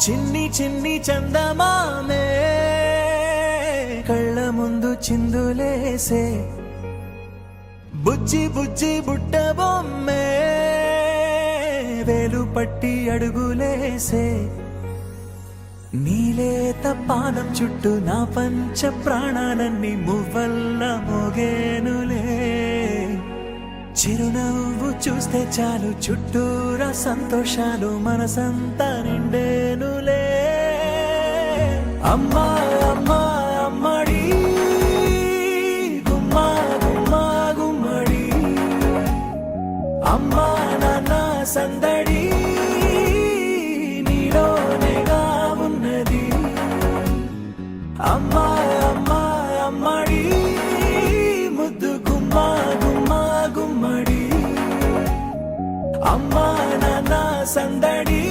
చిన్ని చిన్ని చందమామే కళ్ళ ముందు చిందులేసే బుజ్జి బుజ్జి బుట్ట బొమ్మే వేలు పట్టి అడుగులేసే నీలేత పానం చుట్టూ నా పంచ ప్రాణాలన్నీ మువ్వల్ల మోగేనులే చిరునవ్వు చూస్తే చాలు చుట్టూరా సంతోషాలు మనసంతా నిండేనులే అమ్మా అమ్మా అమ్మడి గుమ్మా గుమ్మా గుమ్మడి అమ్మా నాన్న సందడి నీలోనేగా ఉన్నది అమ్మా అమ్మా అమ్మడి ముద్దు గుమ్మా గుమ్మా గుమ్మడి అమ్మా నాన్న సందడి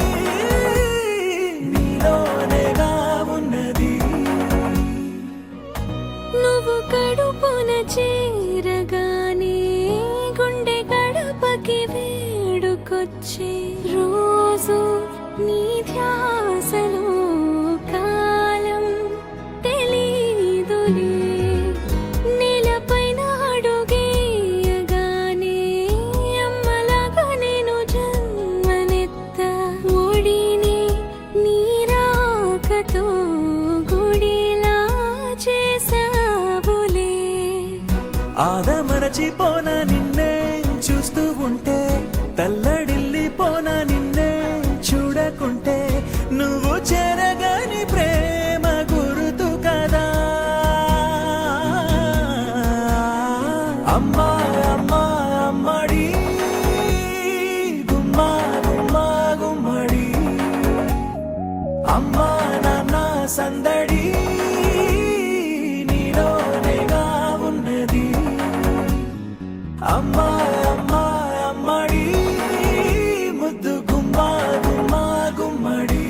నీలోనేగా ఉన్నది నువ్వు కడుపున చేరగానే గుండె గడపకి వేడుకొచ్చే రోజు నీ ధ్యాసలో కాలం తెలీదులే నేలపైన అడుగేయగానే అమ్మలాగా నేను జన్మనెత్త ఒడిని నీ రాకతో గుడిలా చేసావులే ఆదమరచిపోన నిన్నే చూస్తూ ఉంటే తల్లడిల్లిపోన నిన్నే చూడకుంటే నువ్వు చెరగని ప్రేమ గురుతు కదా అమ్మా అమ్మా అమ్మడి గుమ్మా గుమ్మా గుమ్మడి అమ్మా నాన్న సందడి నీలోనేగా ఉన్నది అమ్మా అమ్మా అమ్మడి ముద్దు గుమ్మా గుమ్మా గుమ్మడి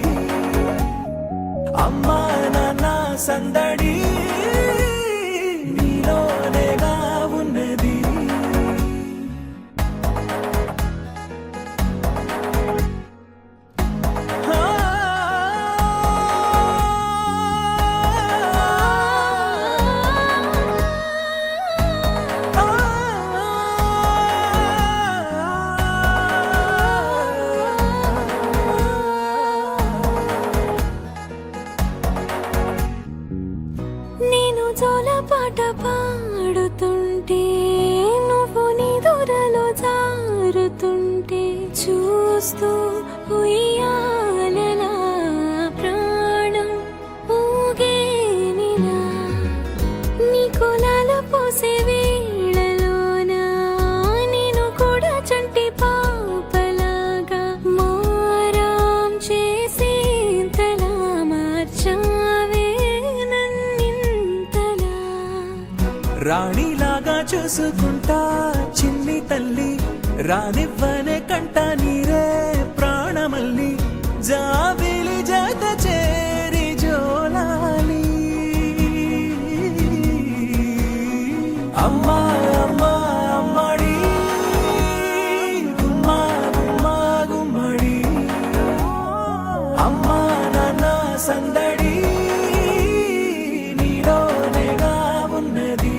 అమ్మా నాన్న సందడి నీలోనేగా ఉన్నది నేను జోలపాట పాడుతుంటే నువ్వు నీ దూరలో జారుతుంటే చూస్తూ ఉయ్యాలలా ప్రాణం ఊగేనిలా నీ కులాల పోసే వేళలోనా నేను కూడా చంటి పాపలాగా మారాం చేసేంతలా మార్చావే నన్నింతలా రాణిలాగా చూసుకుంటా చిన్ని తల్లి రానివ్వనే కంట నీరే ప్రాణమల్లి జాబిలి జత చేరి జోలాలి అమ్మా అమ్మా అమ్మడి గుమ్మా గుమ్మా గుమ్మడి అమ్మా నాన్న సందడి నీలోనేగా ఉన్నది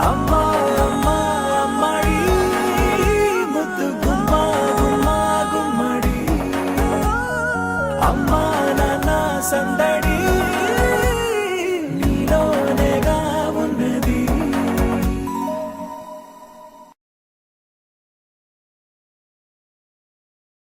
అమ్మా అమ్మా అమ్మడి ముద్దు గుమ్మా గుమ్మా గుమ్మడి అమ్మా నాన్న సందడి